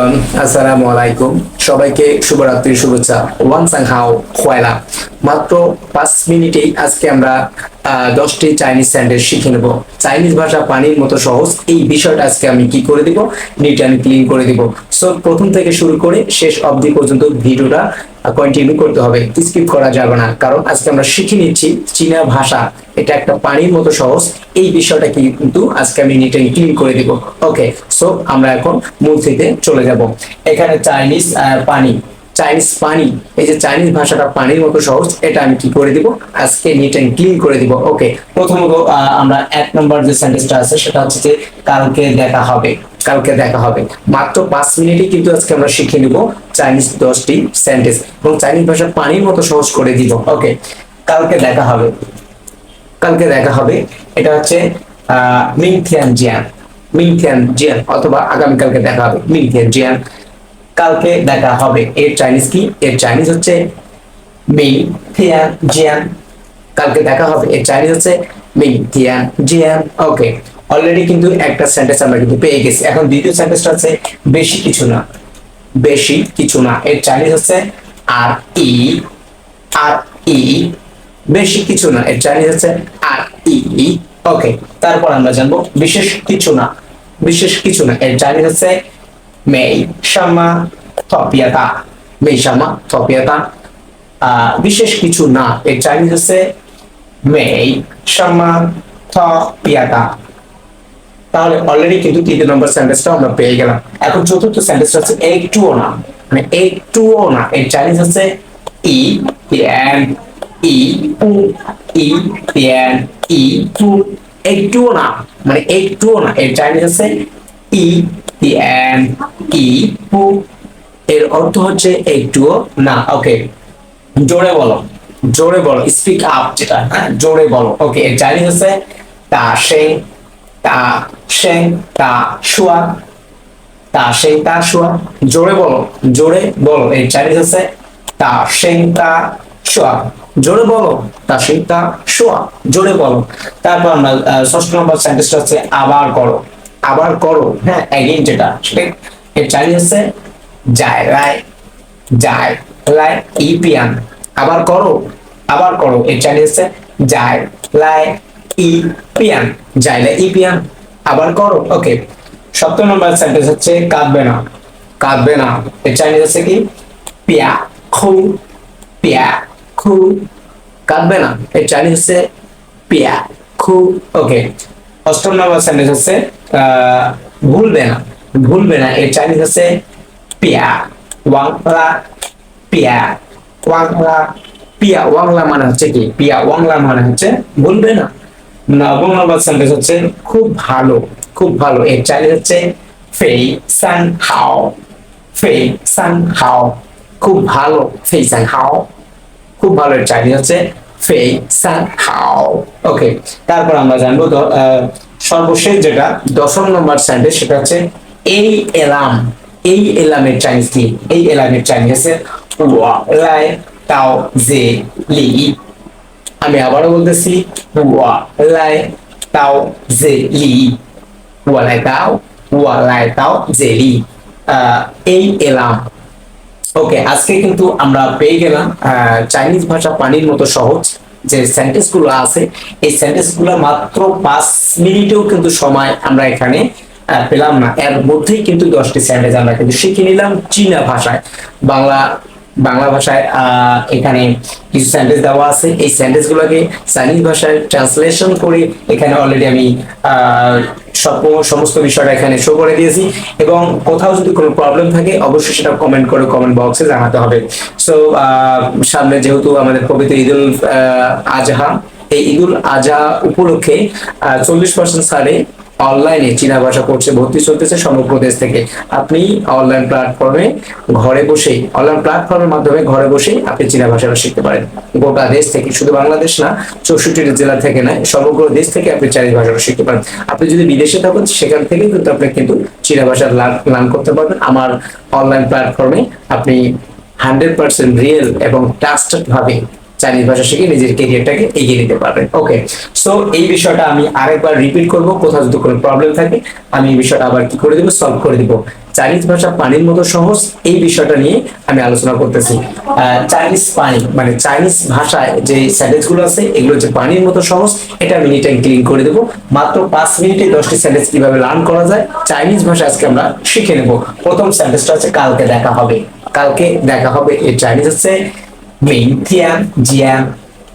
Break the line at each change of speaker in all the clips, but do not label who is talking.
Everyone, আসসালামু আলাইকুম। সবাইকে শুভরাত্রির শুভেচ্ছা। ওয়ান সাং হাও খোয়াইলা। মাত্র 5 মিনিটেই আজকে আমরা 10টি চাইনিজ সেন্টেন্স শিখে নেব। চাইনিজ ভাষা পানির মতো সহজ, এই বিষয়টা আজকে আমি কি করে দিব, নিট অ্যান্ড ক্লিন করে দিব। সো প্রথম থেকে শুরু করে শেষ অবধি পর্যন্ত ভিডিওটা কন্টিনিউ করতে হবে, স্কিপ করা যাবে না, কারণ আজকে আমরা শিখে নিচ্ছি চীনা ভাষা এটা একটা পানির মতো সহজ, এই বিষয়টা কিন্তু আজকে আমি নিট অ্যান্ড ক্লিন করে দিব। ওকে, সো আমরা এখন মূল থেকে চলে যাব। এখানে চাইনিজ পানি, চাইনিজ পানি, এই যে চাইনিজ ভাষাটা পানির মতো সহজ, এটা আমি কি করে দিব, আজকে নিট এন্ড ক্লিন করে দিব। ওকে, প্রথমত আমরা 1 নম্বর যে সেন্টেন্সটা আছে সেটা হচ্ছে যে কালকে দেখা হবে। কালকে দেখা হবে, মাত্র 5 মিনিটে কিন্তু আজকে আমরা শিখে নিব চাইনিজ 10টি সেন্টেন্স এবং চাইনিজ ভাষা পানির মতো সহজ করে দিব। ওকে, কালকে দেখা হবে। কালকে দেখা হবে, এটা হচ্ছে মিংথিয়ান জিয়ান। মিংথিয়ান জিয়ান অথবা আগামীকালকে দেখা হবে, মিংথিয়ান জিয়ান। কালকে দেখা হবে এর চাইনিজ কি, এর চাইনিজ হচ্ছে মিং থিয়ান জিয়ান। কালকে দেখা হবে এর চাইনিজ হচ্ছে মিং থিয়ান জিয়ান। ওকে, অলরেডি কিন্তু একটা সেন্টেন্স আমরা কিন্তু পেয়ে গেছি। এখন দ্বিতীয় সেন্টেন্সটা হচ্ছে বেশি কিছু না। বেশি কিছু না, এর চাইনিজ হচ্ছে আর ই। আর ই, বেশি কিছু না, এর চাইনিজ হচ্ছে আর ই। ওকে, তারপর আমরা জানবো বিশেষ কিছু না। বিশেষ কিছু না, এর চাইনিজ হচ্ছে মেই শামা থপিয়াতা। মেই শামা থপিয়াতা। বিশেষ কিছু না, এর চাইনিজ হচ্ছে মেই শামা থপিয়াতা। তাহলে অলরেডি কিন্তু 3 নম্বর সেন্টেন্সটা আমরা পেয়ে গেলাম। এখন চতুর্থ সেন্টেন্সটা হচ্ছে একটুও না, মানে একটুও না, এর চাইনিজ হচ্ছে ই পিয়ান ই পু। ই পিয়ান ই পু, একটুও না, মানে একটুও না, এর চাইনিজ হচ্ছে ই পিয়ান ই পু। এর অর্থ হচ্ছে একটুও না। ওকে, জোরে বলো, জোরে বলো, স্পিক আপ, যেটা হ্যাঁ জোরে বলো। ওকে, এর চাইনিজ হচ্ছে তা শেং। তা শেং তা শুয়া। তা শেং তা শুয়া, জোরে বলো, জোরে বলো, এর চাইনিজ হচ্ছে তা শেং তা শুয়া। জোরে বলো, তা শেং তা শুয়া, জোরে বলো। তারপর আমরা 6 নম্বর সেন্টেন্সটা হচ্ছে আবার করো। আবার করো, হ্যাঁ এগেইন, যেটা সেটা এর চাইনিজ হচ্ছে যায় লাই। যায় লাই ই পিয়ান। আবার করো, আবার করো, এর চাইনিজ হচ্ছে যায় লাই ই পিয়ান। যায় লাই ই পিয়ান, আবার করো। ওকে, 7 নম্বর সেন্টেন্স হচ্ছে কাঁদবে না। কাঁদবে না, এর চাইনিজ হচ্ছে কি পিয়া খু। পিয়া খু, কাঁদবে না, এর চাইনিজ হচ্ছে পিয়া খু। ওকে, 8 নম্বর সেন্টেন্স হচ্ছে ভুলবে না। ভুলবে না, এর চাইনিজ হচ্ছে পিয়া ওয়াংলা। পিয়া ওয়াংলা। পিয়া ওয়াংলা মানে হচ্ছে কি, পিয়া ওয়াংলা মানে হচ্ছে ভুলবে না। 9 নম্বর সেন্টেন্স হচ্ছে খুব ভালো। খুব ভালো, এর চাইনিজ হচ্ছে ফেই সান হাও। ফেই সান হাও, খুব ভালো, ফেই সান হাও, খুব ভালো, এর চাইনিজ হচ্ছে ফেই সান হাও। ওকে, তারপর আমরা জানবো সর্বশেষ যেটা 10 নম্বর সেন্টেন্স, সেটা হচ্ছে এই এলাম। এই এলামের চাইনিজ কি, এই এলামের চাইনিজ হচ্ছে ওয়া লাই তাও জে লি। আমি আবারও বলতেছি ওয়া লাই তাও জে লি। ওয়া লাই তাও, ওয়া লাই তাও জে লি, এই এলাম। ওকে, আজকে কিন্তু আমরা পেয়ে গেলাম চাইনিজ ভাষা পানির মতো সহজ যে সেন্টেন্স গুলো আছে, এই সেন্টেন্স গুলো মাত্র 5 মিনিটেও কিন্তু সময় আমরা এখানে পেলাম না, এর মধ্যেই কিন্তু 10টি সেন্টেন্স আমরা কিন্তু শিখে নিলাম চীনা ভাষায়। বাংলা বাংলা ভাষায় এখানে কিছু সেন্টেন্স দেওয়া আছে, এই সেন্টেন্স গুলোকে চাইনিজ ভাষায় ট্রান্সলেশন করে এখানে অলরেডি আমি সমস্ত বিষয়টা এখানে শো করে দিয়েছি। এবং কোথাও যদি কোনো প্রবলেম থাকে অবশ্যই সেটা কমেন্ট করে কমেন্ট বক্সে জানাতে হবে। সো সামনে যেহেতু আমাদের পবিত্র ঈদুল আজহা, এই ঈদুল আজহা উপলক্ষে 40% ছাড়ে অনলাইনে চীনা ভাষা কোর্সে ভর্তি চলতেছে সমগ্র দেশ থেকে। আপনি অনলাইন প্ল্যাটফর্মে ঘরে বসেই, অনলাইন প্ল্যাটফর্মের মাধ্যমে ঘরে বসেই আপনি চীনা ভাষাটা শিখতে পারেন। গোটা দেশ থেকে, শুধু বাংলাদেশ না, 64টি জেলা থেকে নয়, সমগ্র দেশ থেকে আপনি চাইনিজ ভাষাটা শিখতে পারেন। আপনি যদি বিদেশে থাকেন সেখান থেকে কিন্তু আপনি কিন্তু চীনা ভাষা লার্ন করতে পারবেন আমার অনলাইন প্ল্যাটফর্মে। আপনি 100% রিয়েল এবং ট্রাস্টেড ভাবে চাইনিজ ভাষা শিখে নিজের ক্যারিয়ারটাকে এগিয়ে নিতে পারবেন। ওকে, সো এই বিষয়টা আমি আরেকবার রিপিট করব, কোথাও যদি কোনো প্রবলেম থাকে আমি এই বিষয়টা আবার কি করে দিব, সলভ করে দিব। চাইনিজ ভাষা পানির মতো সহজ, এই বিষয়টা নিয়ে আমি আলোচনা করতেছি। চাইনিজ পানি মানে চাইনিজ ভাষায় যে সেন্টেন্স গুলো আছে এগুলো হচ্ছে পানির মতো সহজ, এটা আমি নিট এন্ড ক্লিন করে দেবো। মাত্র 5 মিনিটে 10টি সেন্টেন্স কিভাবে লার্ন করা যায় চাইনিজ ভাষা আজকে আমরা শিখে নেব। প্রথম সেন্টেন্সটা হচ্ছে কালকে দেখা হবে। কালকে দেখা হবে এর চাইনিজ হচ্ছে 明天见，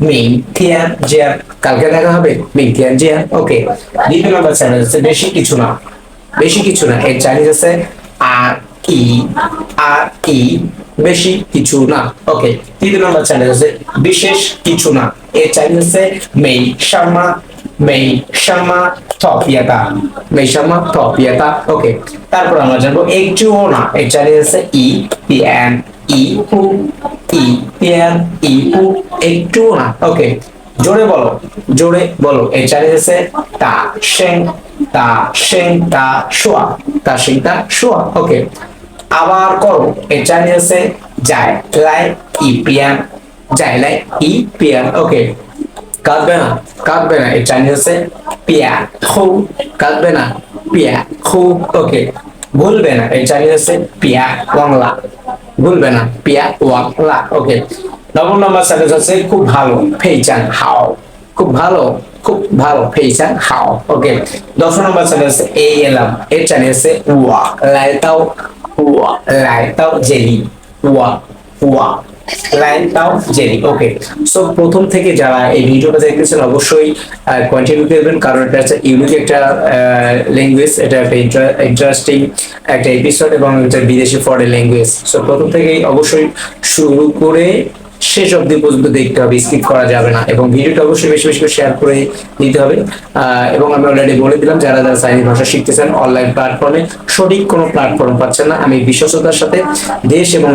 明天见, কালকে দেখা হবে 明天见। ওকে, দ্বিতীয় নম্বর সেন্টেন্স হচ্ছে বেশি কিছু না। বেশি কিছু না এর চাইনিজ আছে আর ই, বেশি কিছু না। ওকে, তৃতীয় নম্বর সেন্টেন্স আছে বিশেষ কিছু না এর চাইনিজ আছে 没什么特别的。ওকে, তারপর আমরা জানবো একটুও না এর চাইনিজ আছে ই একটুও না। ওকে, জোরে বলো, জোরে বলো এর চাইনিজ আছে 大声大声地说。ওকে, আবার করো এর চাইনিজ আছে 再来一遍。ওকে, কাঁদবে না, কাঁদবে না এর চাইনিজ আছে 别哭। কাঁদবে না 别哭। ওকে, ভুলবে না এর চাইনিজ আছে 别忘了। ভুলবে না 别忘了। ওকে, নবম নম্বর সেন্টেন্স আছে খুব ভালো 非常好। খুব ভালো, খুব ভালো 非常好। ওকে, 10 নম্বর সেন্টেন্স এই এলাম এর চাইনিজ আছে 我来到这里。ওকে, সো প্রথম থেকে যারা এই ভিডিওটা দেখতেছেন অবশ্যই কন্টিনিউ করবেন, কারণ এটা হচ্ছে ইউনিক একটা ল্যাঙ্গুয়েজ, এটা একটা ইন্টারেস্টিং একটা এপিসোড এবং এটা বিদেশি ফরেন ল্যাঙ্গুয়েজ। সো প্রথম থেকেই অবশ্যই শুরু করে শেষ অবধি পর্যন্ত দেখতে হবে, স্কিপ করা যাবে না, এবং ভিডিওটা অবশ্যই বেশি বেশি করে শেয়ার করে দিতে হবে। এবং আমি অলরেডি বলে দিলাম যারা যারা চাইনিজ ভাষা শিখতেছেন অনলাইন প্ল্যাটফর্মে সঠিক কোনো প্ল্যাটফর্ম পাচ্ছেন না, আমি বিশ্বস্ততার সাথে দেশ এবং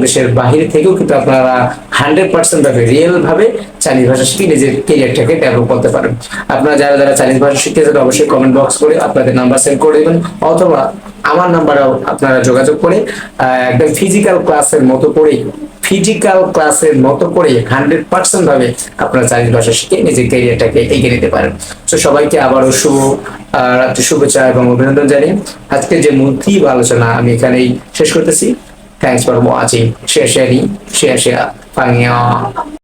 দেশের বাহিরে থেকেও কিন্তু আপনারা 100% ভাবে রিয়েল ভাবে চাইনিজ ভাষা শিখে নিজের ক্যারিয়ারটাকে ডেভেলপ করতে পারেন। আপনারা যারা যারা চাইনিজ ভাষা শিখতেছেন অবশ্যই কমেন্ট বক্স করে আপনাদের নাম্বার সেন্ড করে দেবেন, অথবা আমার নাম্বারেও আপনারা যোগাযোগ করে একদম ফিজিক্যাল ক্লাসের মতো করে 100% ভাবে আপনারা চাইনিজ ভাষা শিখে নিজের ক্যারিয়ারটাকে এগিয়ে নিতে পারেন। তো সবাইকে আবারও শুভ রাত্রি শুভেচ্ছা এবং অভিনন্দন জানিয়ে আজকে যে মূল থিম আলোচনা আমি এখানেই শেষ করতেছি। Thanks for watching. Share share